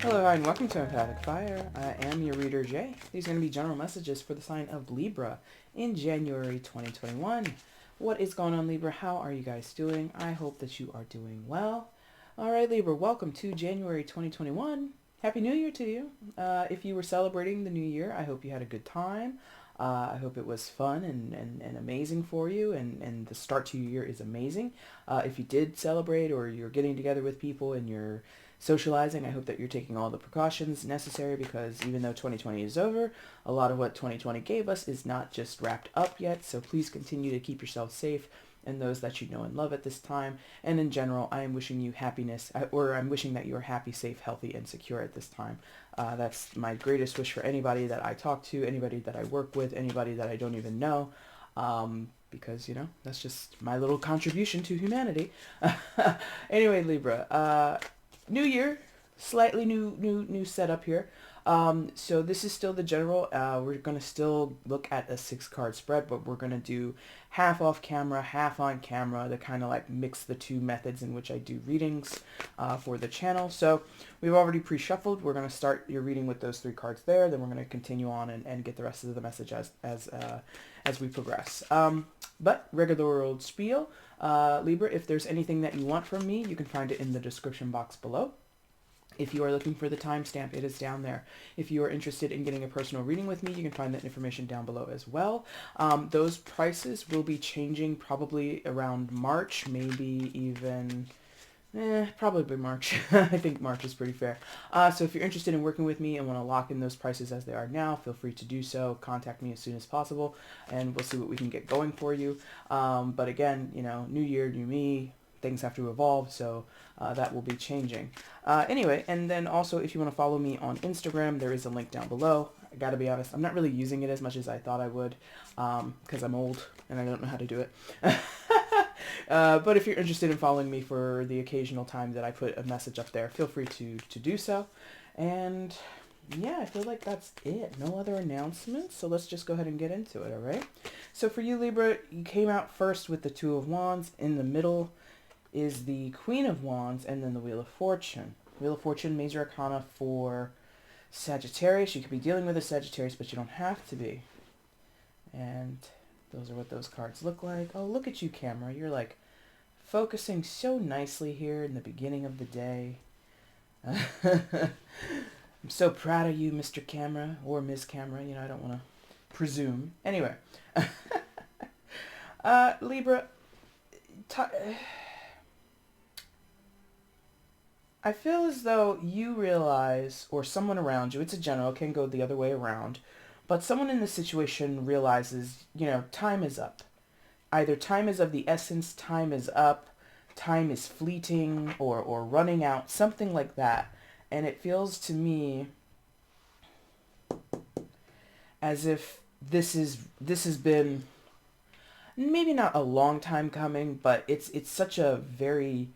Hello and welcome to EmpathicFire. I am your reader Jay. These are going to be general messages for the sign of Libra in January 2021. What is going on, Libra? How are you guys doing? I hope that you are doing well. Alright, Libra, welcome to January 2021. Happy New Year to you. If you were celebrating the New Year, I hope you had a good time. I hope it was fun and amazing for you, and the start to your year is amazing. If you did celebrate or you're getting together with people and you're socializing, I hope that you're taking all the precautions necessary, because even though 2020 is over, a lot of what 2020 gave us is not just wrapped up yet. So please continue to keep yourself safe and those that you know and love at this time. And in general, I am wishing you happiness, or I'm wishing that you are happy, safe, healthy, and secure at this time. That's my greatest wish for anybody that I talk to, anybody that I work with, anybody that I don't even know. Because, you know, that's just my little contribution to humanity. Anyway, Libra, new year, slightly new setup here. So this is still the general. We're going to still look at a 6-card spread, but we're going to do half off camera, half on camera to kind of like mix the two methods in which I do readings for the channel. So we've already pre-shuffled. We're going to start your reading with those 3 cards there. Then we're going to continue on and get the rest of the message as we progress. But regular old spiel. Libra, if there's anything that you want from me, you can find it in the description box below. If you are looking for the timestamp, it is down there. If you are interested in getting a personal reading with me, you can find that information down below as well. Those prices will be changing probably around March, maybe even... probably March. I think March is pretty fair. So if you're interested in working with me and want to lock in those prices as they are now, feel free to do so. Contact me as soon as possible, and we'll see what we can get going for you. But again, you know, new year, new me. Things have to evolve, so that will be changing. Anyway, and then also if you want to follow me on Instagram, there is a link down below. I gotta be honest, I'm not really using it as much as I thought I would, because I'm old and I don't know how to do it. But if you're interested in following me for the occasional time that I put a message up there, feel free to do so. And yeah, I feel like that's it. No other announcements, so let's just go ahead and get into it, alright? So for you, Libra, you came out first with the 2 of Wands. In the middle is the Queen of Wands, and then the Wheel of Fortune. Wheel of Fortune, major arcana for Sagittarius. You could be dealing with a Sagittarius, but you don't have to be. And those are what those cards look like. Oh, look at you, camera. You're like focusing so nicely here in the beginning of the day. I'm so proud of you, Mr. Camera, or Ms. Camera. You know, I don't want to presume. Anyway. Libra, I feel as though you realize, or someone around you, it's a general, can go the other way around, but someone in this situation realizes, you know, time is up. Either time is of the essence, time is up, time is fleeting, or running out, something like that. And it feels to me as if this has been maybe not a long time coming, but it's such a very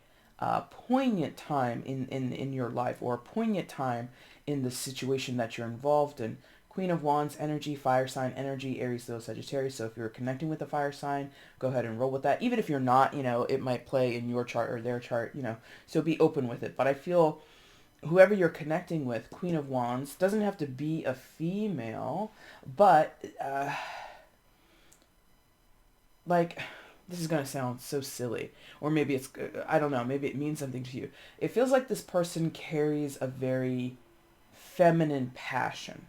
poignant time in your life, or a poignant time in the situation that you're involved in. Queen of Wands energy, fire sign energy, Aries, Leo, Sagittarius. So if you're connecting with a fire sign, go ahead and roll with that. Even if you're not, you know, it might play in your chart or their chart, you know, so be open with it. But I feel whoever you're connecting with, Queen of Wands, doesn't have to be a female, but like, this is going to sound so silly, or maybe it's, I don't know, maybe it means something to you. It feels like this person carries a very feminine passion,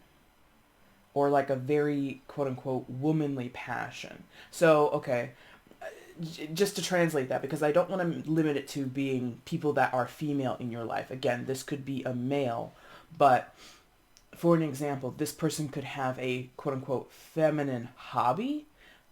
or like a very quote-unquote womanly passion. So, okay, just to translate that, because I don't want to limit it to being people that are female in your life. Again, this could be a male, but for an example, this person could have a quote-unquote feminine hobby,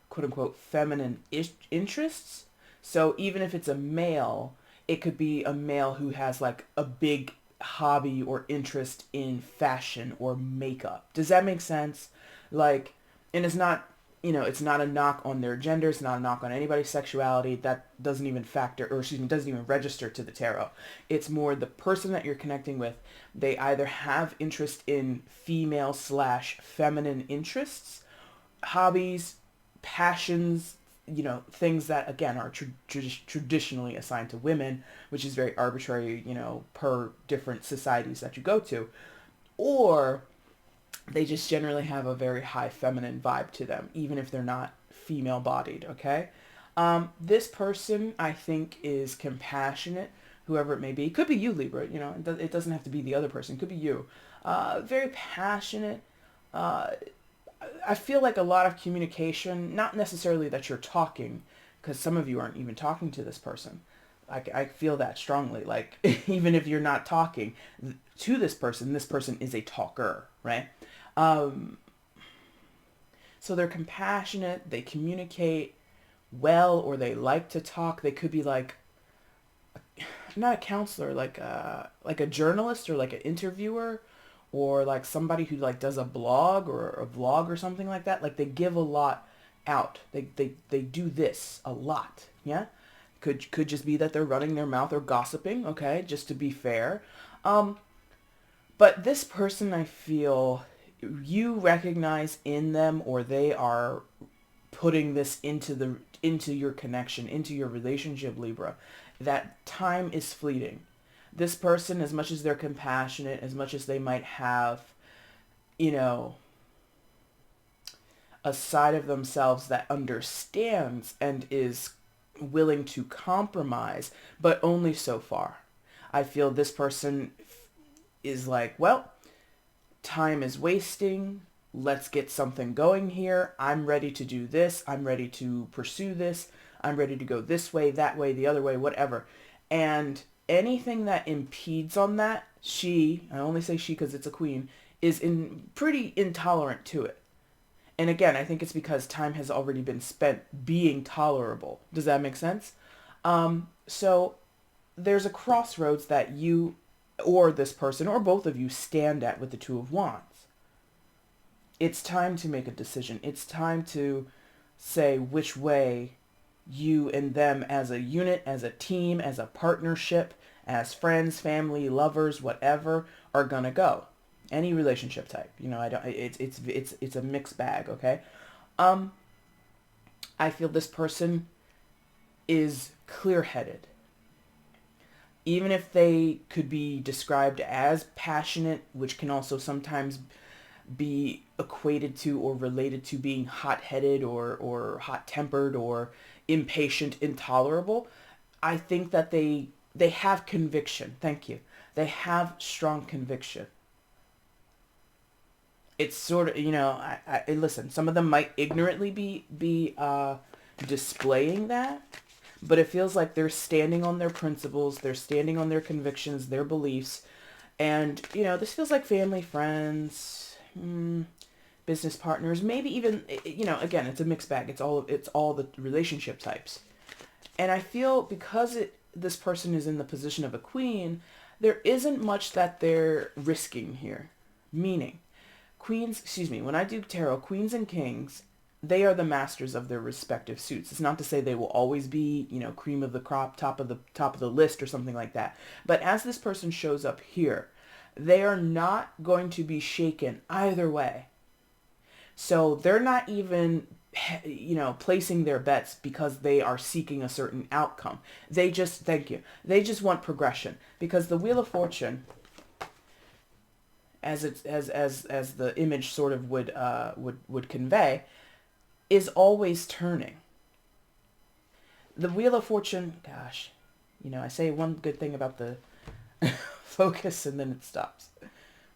quote-unquote feminine interests. So even if it's a male, it could be a male who has like a big hobby or interest in fashion or makeup. Does that make sense? Like, and it's not, you know, it's not a knock on their gender. It's not a knock on anybody's sexuality. That doesn't even factor, or excuse me, doesn't even register to the tarot. It's more the person that you're connecting with. They either have interest in female/feminine interests, hobbies, passions, things that, again, are traditionally assigned to women, which is very arbitrary, per different societies that you go to. Or they just generally have a very high feminine vibe to them, even if they're not female bodied, okay? This person, I think, is compassionate, whoever it may be. It could be you, Libra, it doesn't have to be the other person. It could be you. Very passionate. Uh, I feel like a lot of communication, not necessarily that you're talking, because some of you aren't even talking to this person. I feel that strongly. Like, even if you're not talking to this person is a talker, right? Um, so they're compassionate, they communicate well, or they like to talk. They could be like, not a counselor, like a journalist or like an interviewer, or like somebody who like does a blog or a vlog or something like that. Like, they give a lot out. They do this a lot. Yeah. Could just be that they're running their mouth or gossiping. Okay. Just to be fair. Um, but this person, I feel you recognize in them, or they are putting this into your connection, into your relationship, Libra, that time is fleeting. This person, as much as they're compassionate, as much as they might have, you know, a side of themselves that understands and is willing to compromise, but only so far. I feel this person is like, well, time is wasting. Let's get something going here. I'm ready to do this. I'm ready to pursue this. I'm ready to go this way, that way, the other way, whatever. And anything that impedes on that, I only say she because it's a queen, is pretty intolerant to it. And again, I think it's because time has already been spent being tolerable. Does that make sense? So there's a crossroads that you or this person or both of you stand at with the Two of Wands. It's time to make a decision. It's time to say which way you and them as a unit, as a team, as a partnership, as friends, family, lovers, whatever, are gonna go. Any relationship type, I don't. It's a mixed bag. Okay. Um, I feel this person is clear-headed. Even if they could be described as passionate, which can also sometimes be equated to or related to being hot-headed or hot-tempered or impatient, intolerable, I think that they have conviction. Thank you. They have strong conviction. It's sort of, I listen, some of them might ignorantly be displaying that, but it feels like they're standing on their principles, they're standing on their convictions, their beliefs, and, this feels like family, friends, business partners, maybe even, again, it's a mixed bag. It's all the relationship types. And I feel because this person is in the position of a queen, there isn't much that they're risking here. Meaning, when I do tarot, queens and kings, they are the masters of their respective suits. It's not to say they will always be, cream of the crop, top of the list or something like that. But as this person shows up here, they are not going to be shaken either way. So they're not even, placing their bets because they are seeking a certain outcome. They just want progression, because the Wheel of Fortune, as the image sort of would convey, is always turning. The Wheel of Fortune, gosh, I say one good thing about the focus and then it stops.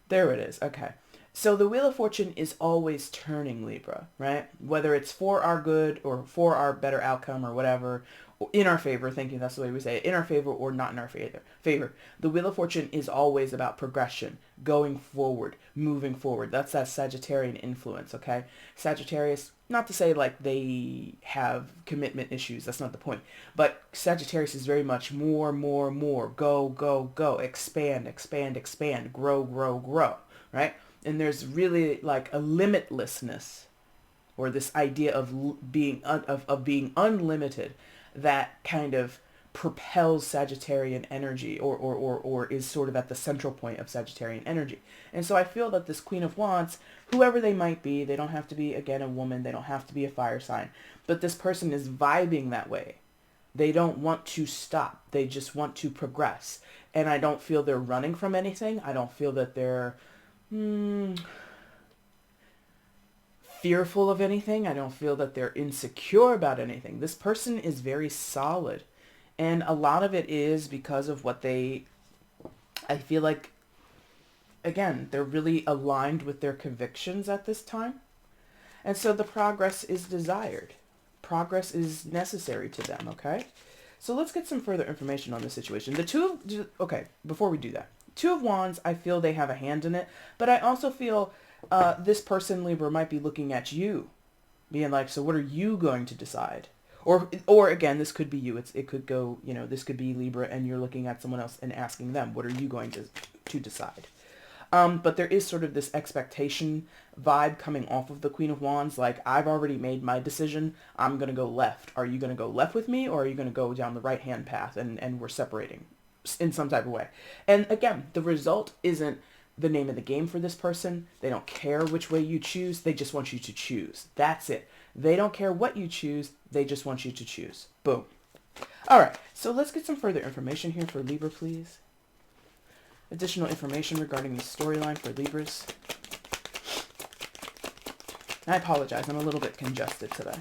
There it is. Okay. So the Wheel of Fortune is always turning, Libra, right? Whether it's for our good or for our better outcome or whatever, or in our favor, thinking that's the way we say it, in our favor or not in our favor. The Wheel of Fortune is always about progression, going forward, moving forward. That's that Sagittarian influence, okay? Sagittarius, not to say like they have commitment issues, that's not the point. But Sagittarius is very much more, go, expand, grow, right? And there's really like a limitlessness, or this idea of being unlimited, that kind of propels Sagittarian energy, or is sort of at the central point of Sagittarian energy. And so I feel that this Queen of Wands, whoever they might be, they don't have to be, again, a woman, they don't have to be a fire sign, but this person is vibing that way. They don't want to stop. They just want to progress. And I don't feel they're running from anything. I don't feel that they're fearful of anything. I don't feel that they're insecure about anything. This person is very solid. And a lot of it is because of what I feel like, again, they're really aligned with their convictions at this time. And so the progress is desired. Progress is necessary to them, okay? So let's get some further information on this situation. Okay, before we do that. Two of Wands, I feel they have a hand in it, but I also feel this person, Libra, might be looking at you, being like, so what are you going to decide? Or again, this could be you. It could go, this could be Libra and you're looking at someone else and asking them, what are you going to decide? But there is sort of this expectation vibe coming off of the Queen of Wands. Like, I've already made my decision. I'm going to go left. Are you going to go left with me, or are you going to go down the right-hand path and we're separating in some type of way? And again, the result isn't the name of the game for this person. They don't care which way you choose. They just want you to choose. That's it. They don't care what you choose. They just want you to choose. Boom. All right. So let's get some further information here for Libra, please. Additional information regarding the storyline for Libras. I apologize, I'm a little bit congested today.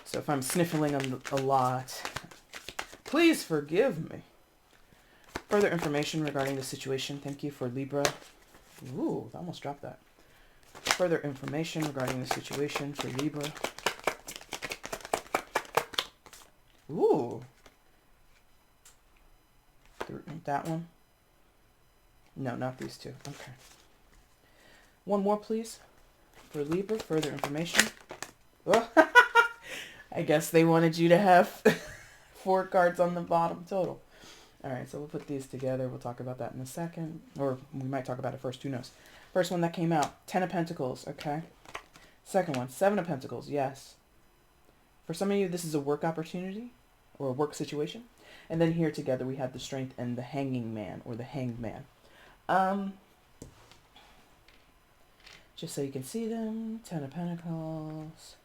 So if I'm sniffling a lot, please forgive me. Further information regarding the situation. Thank you for Libra. Ooh, I almost dropped that. Further information regarding the situation for Libra. Ooh. That one. No, not these two. Okay. One more, please, for Libra. Further information. Well, I guess they wanted you to have 4 cards on the bottom total. All right, so we'll put these together. We'll talk about that in a second. Or we might talk about it first. Who knows? First one that came out, 10 of Pentacles. Okay. Second one, 7 of Pentacles. Yes. For some of you, this is a work opportunity or a work situation. And then here together we have the Strength and the Hanging Man, or the Hanged Man. Just so you can see them, 10 of Pentacles.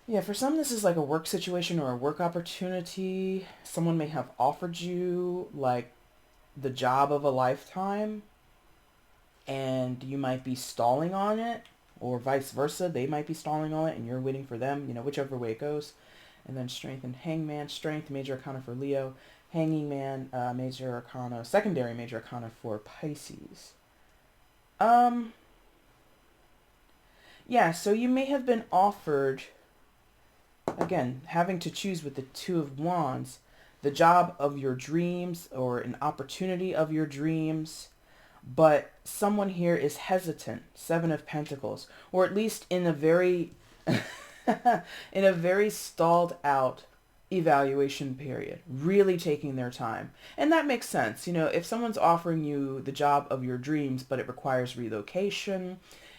Yeah, for some this is like a work situation or a work opportunity. Someone may have offered you like the job of a lifetime and you might be stalling on it, or vice versa. They might be stalling on it and you're waiting for them, whichever way it goes. And then Strength and Hangman. Strength, major arcana for Leo. Hanging Man, major arcana, secondary major arcana for Pisces. Yeah, so you may have been offered, again, having to choose with the 2 of Wands, the job of your dreams or an opportunity of your dreams, but someone here is hesitant, 7 of Pentacles, or at least in a very, in a very stalled out evaluation period, really taking their time. And that makes sense. If someone's offering you the job of your dreams, but it requires relocation,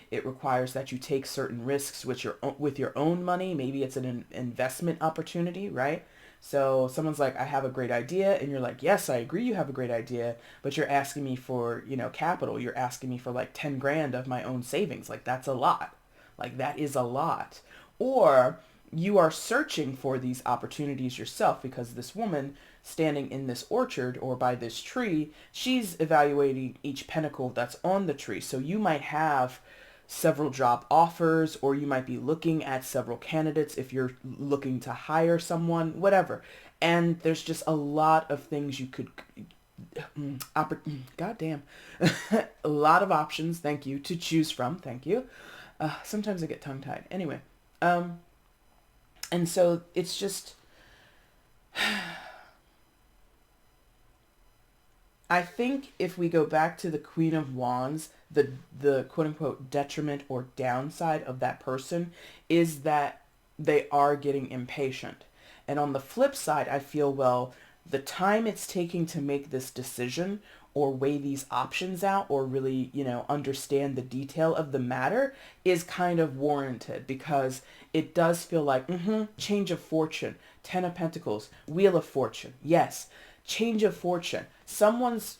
it requires that you take certain risks with your own money. Maybe it's an investment opportunity, right? So someone's like, I have a great idea. And you're like, yes, I agree you have a great idea, but you're asking me for, capital. You're asking me for like 10 grand of my own savings. Like, that's a lot. Like, that is a lot. Or you are searching for these opportunities yourself, because this woman standing in this orchard or by this tree, she's evaluating each pentacle that's on the tree. So you might have several job offers, or you might be looking at several candidates if you're looking to hire someone, whatever. And there's just a lot of things you could, goddamn, a lot of options, thank you, to choose from, thank you. Sometimes I get tongue-tied. Anyway, and so it's just, I think if we go back to the Queen of Wands, the quote-unquote detriment or downside of that person is that they are getting impatient. And on the flip side, I feel, well, the time it's taking to make this decision, or weigh these options out or really, understand the detail of the matter is kind of warranted, because it does feel like, change of fortune, 10 of Pentacles, Wheel of Fortune. Yes, change of fortune. Someone's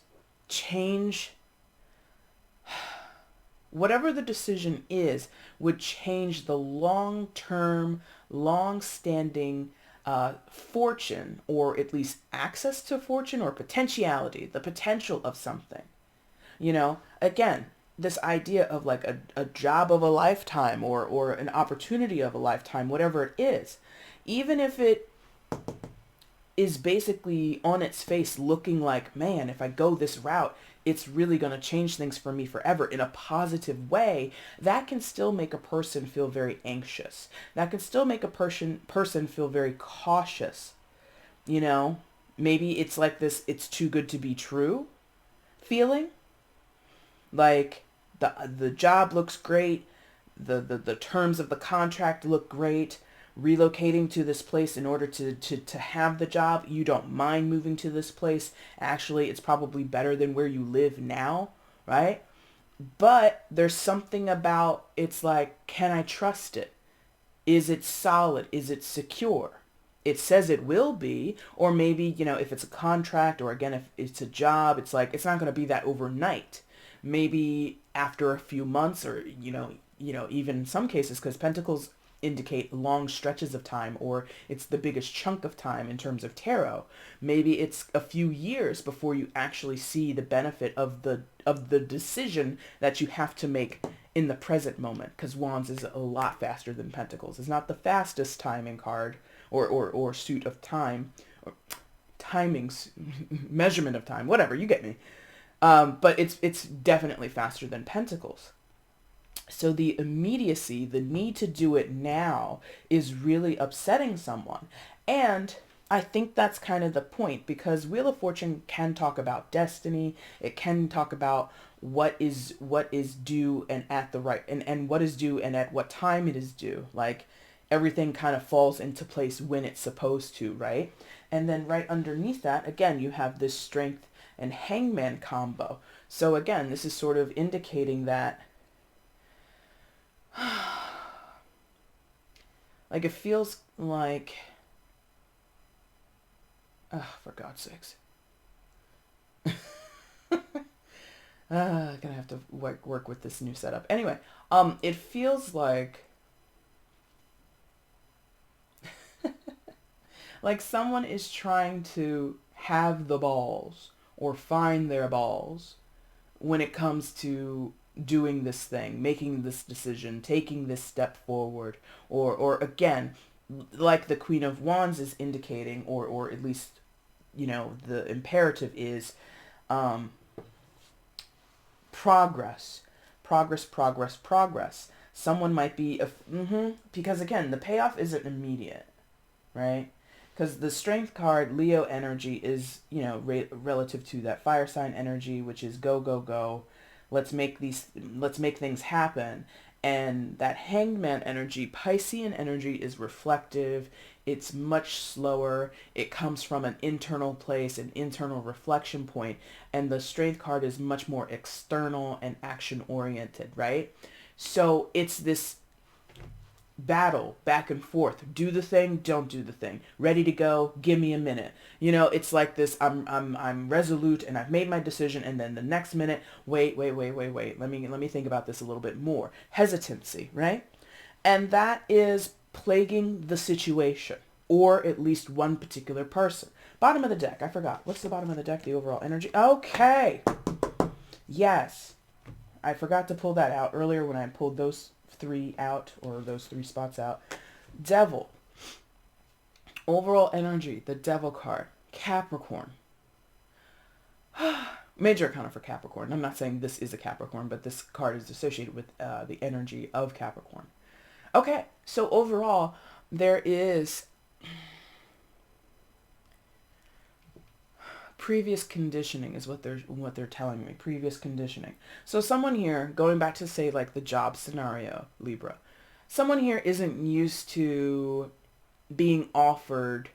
change, whatever the decision is, would change the long-term, long-standing fortune, or at least access to fortune, or potentiality, the potential of something. Again, this idea of like a job of a lifetime, or an opportunity of a lifetime, whatever it is, even if it is basically on its face looking like, man, if I go this route, it's really going to change things for me forever in a positive way, that can still make a person feel very anxious. That can still make a person feel very cautious. Maybe it's like this, it's too good to be true feeling. Like the job looks great, the terms of the contract look great, relocating to this place in order to have the job, you don't mind moving to this place. Actually, it's probably better than where you live now, right? But there's something about, it's like, can I trust it? Is it solid? Is it secure? It says it will be, or maybe, if it's a contract, or again, if it's a job, it's like, it's not going to be that overnight. Maybe after a few months, or, even in some cases, because Pentacles indicate long stretches of time, or it's the biggest chunk of time in terms of tarot. Maybe it's a few years before you actually see the benefit of the decision that you have to make in the present moment, because Wands is a lot faster than Pentacles. It's not the fastest timing card, or suit of time, or timings, measurement of time, whatever, you get me. But it's definitely faster than Pentacles. So the immediacy, the need to do it now, is really upsetting someone. And I think that's kind of the point, because Wheel of Fortune can talk about destiny. It can talk about what is due, and at the right, and what is due and at what time it is due. Like, everything kind of falls into place when it's supposed to, right? And then right underneath that, again, you have this Strength and Hangman combo. So again, this is sort of indicating that like, it feels like, for God's sakes. Gonna have to work with this new setup. Anyway, it feels like like someone is trying to have the balls, or find their balls, when it comes to doing this thing, making this decision, taking this step forward, or again, like the Queen of Wands is indicating, or at least, the imperative is progress, progress, progress, progress. Someone might be, because again, the payoff isn't immediate, right? Because the Strength card, Leo energy, is, relative to that fire sign energy, which is go, go, go. Let's make things happen. And that Hangman energy, Piscean energy, is reflective. It's much slower. It comes from an internal place, an internal reflection point. And the Strength card is much more external and action oriented, right? So it's this battle back and forth. Do the thing, don't do the thing. Ready to go, give me a minute. It's like this, I'm resolute and I've made my decision, and then the next minute, wait. Let me think about this a little bit more. Hesitancy, right? And that is plaguing the situation, or at least one particular person. Bottom of the deck, I forgot. What's the bottom of the deck? The overall energy. Okay. Yes. I forgot to pull that out earlier when I pulled those three out, or those three spots out. Devil. Overall energy, the Devil card. Capricorn. Major arcana for Capricorn. I'm not saying this is a Capricorn, but this card is associated with the energy of Capricorn. Okay, so overall, there is previous conditioning is what they're telling me. Previous conditioning. So someone here, going back to say like the job scenario, Libra, someone here isn't used to being offered,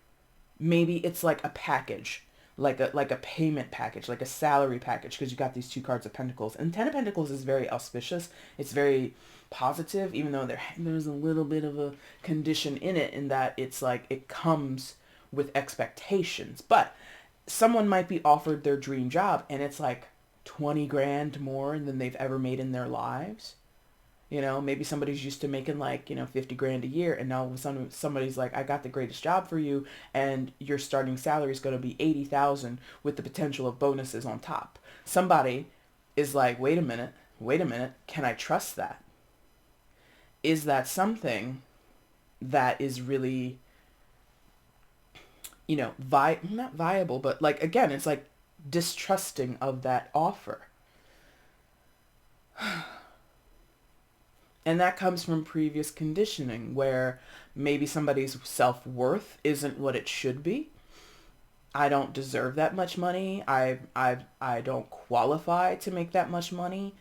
maybe it's like a package. like a payment package, like a salary package, because you got these two cards of Pentacles. And Ten of Pentacles is very auspicious. It's very positive, even though there's a little bit of a condition in it, in that it's like it comes with expectations. But someone might be offered their dream job and it's like 20 grand more than they've ever made in their lives. You know, maybe somebody's used to making like, 50 grand a year, and now all of a sudden somebody's like, I got the greatest job for you, and your starting salary is going to be 80,000 with the potential of bonuses on top. Somebody is like, wait a minute, can I trust that? Is that something that is really, not viable, but like, again, it's like distrusting of that offer. And that comes from previous conditioning, where maybe somebody's self-worth isn't what it should be. I don't deserve that much money. I don't qualify to make that much money.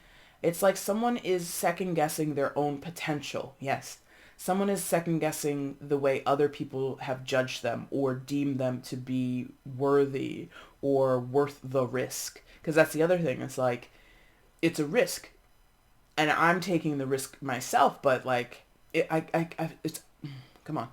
It's like someone is second guessing their own potential. Yes. Someone is second guessing the way other people have judged them or deemed them to be worthy or worth the risk. Because that's the other thing. It's like, it's a risk. And I'm taking the risk myself, but like, it's, come on.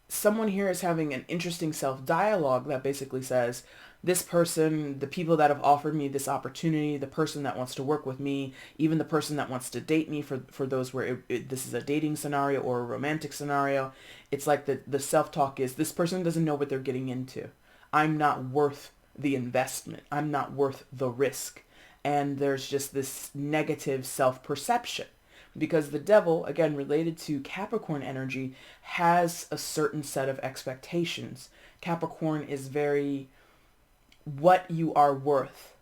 Someone here is having an interesting self-dialogue that basically says, this person, the people that have offered me this opportunity, the person that wants to work with me, even the person that wants to date me, for those where this is a dating scenario or a romantic scenario, it's like the self-talk is, this person doesn't know what they're getting into. I'm not worth the investment. I'm not worth the risk. And there's just this negative self-perception, because the devil, again, related to Capricorn energy, has a certain set of expectations. Capricorn is very what you are worth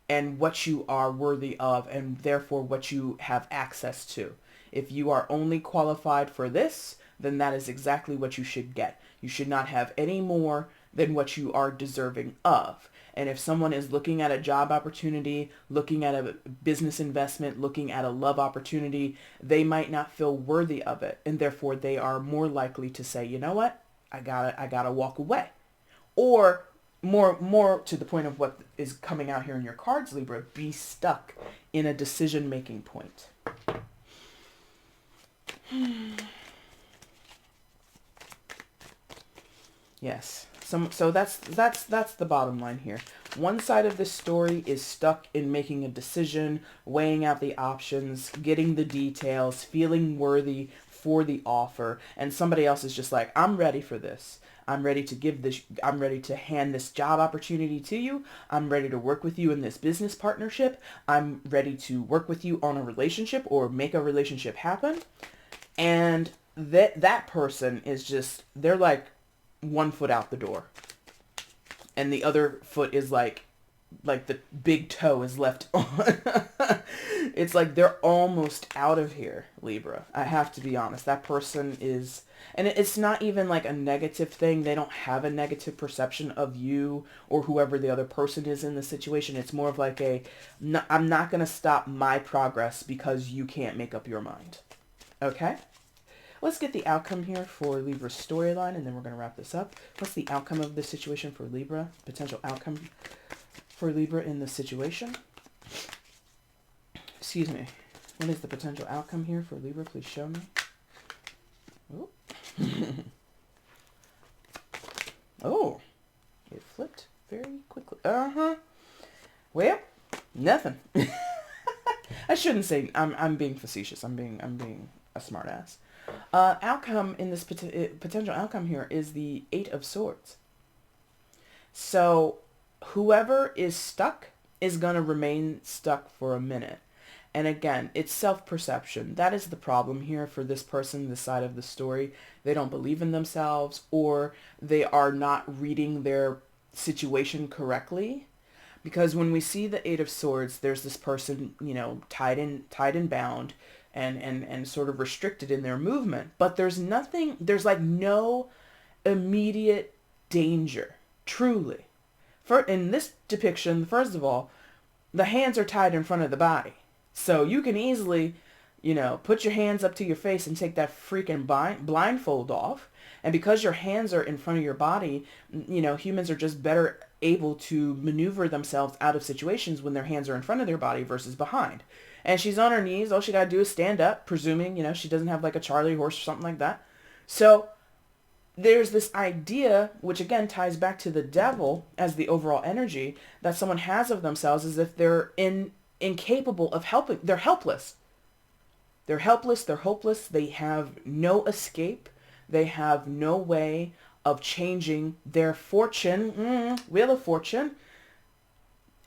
and what you are worthy of, and therefore what you have access to. If you are only qualified for this, then that is exactly what you should get. You should not have any more than what you are deserving of. And if someone is looking at a job opportunity, looking at a business investment, looking at a love opportunity, they might not feel worthy of it. And therefore they are more likely to say, you know what? I gotta walk away. Or more to the point of what is coming out here in your cards, Libra, be stuck in a decision-making point. Yes. So that's the bottom line here. One side of this story is stuck in making a decision, weighing out the options, getting the details, feeling worthy for the offer, and somebody else is just like, I'm ready for this. I'm ready to hand this job opportunity to you. I'm ready to work with you in this business partnership. I'm ready to work with you on a relationship or make a relationship happen. And that person is just, they're like, 1 foot out the door, and the other foot is like the big toe is left on. It's like they're almost out of here, Libra. I have to be honest. That person is, and it's not even like a negative thing. They don't have a negative perception of you or whoever the other person is in the situation. It's more of like I'm not going to stop my progress because you can't make up your mind. Okay? Let's get the outcome here for Libra's storyline, and then we're going to wrap this up. What's the outcome of this situation for Libra? Potential outcome for Libra in this situation? Excuse me. What is the potential outcome here for Libra? Please show me. Oh. Oh. It flipped very quickly. Uh-huh. Well, nothing. I shouldn't say I'm being facetious. I'm being a smart ass. Outcome in this potential outcome here is the 8 of Swords. So whoever is stuck is going to remain stuck for a minute. And again, it's self-perception. That is the problem here for this person, this side of the story. They don't believe in themselves, or they are not reading their situation correctly. Because when we see the 8 of Swords, there's this person, tied and bound, and sort of restricted in their movement. But there's like no immediate danger, truly. In this depiction, first of all, the hands are tied in front of the body. So you can easily, put your hands up to your face and take that freaking blindfold off. And because your hands are in front of your body, humans are just better able to maneuver themselves out of situations when their hands are in front of their body versus behind. And she's on her knees. All she got to do is stand up, presuming, she doesn't have like a Charlie horse or something like that. So there's this idea, which again ties back to the devil as the overall energy that someone has of themselves, as if they're incapable of helping. They're helpless. They're helpless. They're hopeless. They have no escape. They have no way of changing their fortune, Wheel of Fortune.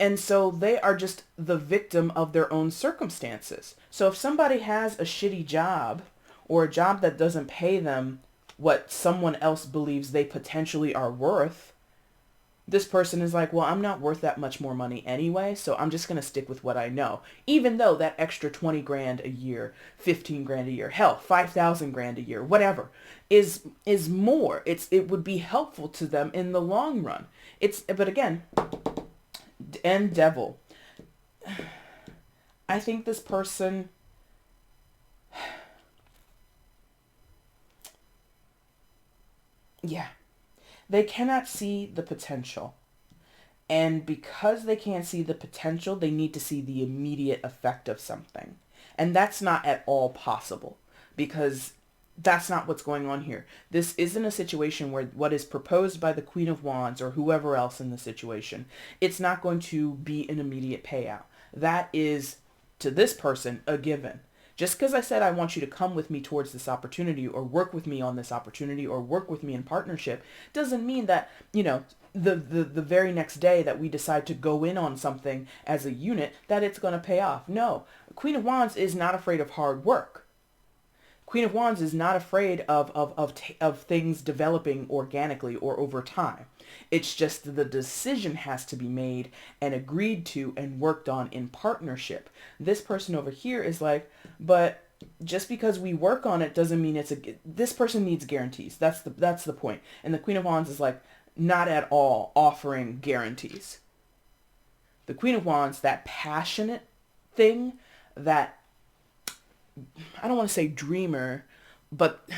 And so they are just the victim of their own circumstances. So if somebody has a shitty job or a job that doesn't pay them what someone else believes they potentially are worth, this person is like, well, I'm not worth that much more money anyway, so I'm just going to stick with what I know. Even though that extra 20 grand a year, 15 grand a year, hell, 5,000 grand a year, whatever, is more. It would be helpful to them in the long run. But again, and devil. I think this person, yeah, they cannot see the potential. And because they can't see the potential, they need to see the immediate effect of something. And that's not at all possible, because that's not what's going on here. This isn't a situation where what is proposed by the Queen of Wands or whoever else in the situation, it's not going to be an immediate payout. That is, to this person, a given. Just because I said I want you to come with me towards this opportunity or work with me on this opportunity or work with me in partnership doesn't mean that, the very next day that we decide to go in on something as a unit, that it's going to pay off. No, Queen of Wands is not afraid of hard work. Queen of Wands is not afraid of things developing organically or over time. It's just the decision has to be made and agreed to and worked on in partnership. This person over here is like, but just because we work on it doesn't mean this person needs guarantees. That's the point. And the Queen of Wands is like, not at all offering guarantees. The Queen of Wands, that passionate thing, that, I don't want to say dreamer, but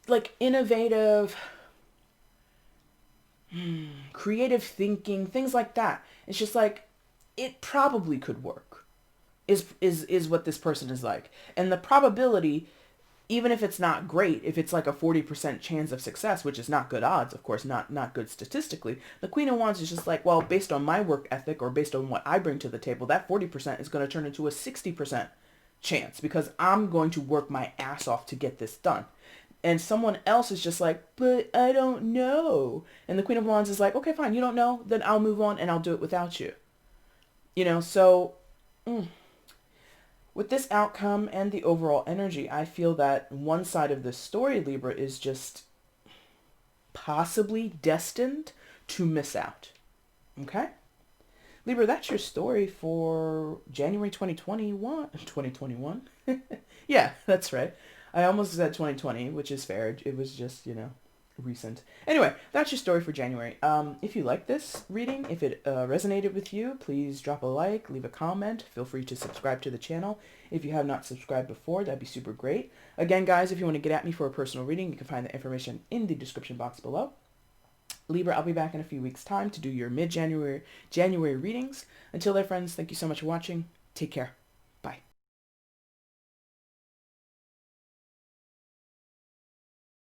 like innovative, creative thinking, things like that. It's just like, it probably could work, is what this person is like. And the probability, even if it's not great, if it's like a 40% chance of success, which is not good odds, of course, not good statistically, the Queen of Wands is just like, well, based on my work ethic or based on what I bring to the table, that 40% is going to turn into a 60% chance because I'm going to work my ass off to get this done. And someone else is just like, but I don't know. And the Queen of Wands is like, okay, fine, you don't know, then I'll move on and I'll do it without you. So... with this outcome and the overall energy, I feel that one side of this story, Libra, is just possibly destined to miss out. Okay? Libra, that's your story for January 2021. 2021? Yeah, that's right. I almost said 2020, which is fair. It was just, recent. Anyway, that's your story for January. If you like this reading, if it resonated with you, please drop a like, leave a comment. Feel free to subscribe to the channel. If you have not subscribed before, that'd be super great. Again, guys, if you want to get at me for a personal reading, you can find the information in the description box below. Libra, I'll be back in a few weeks' time to do your mid-January readings. Until then, friends, thank you so much for watching. Take care.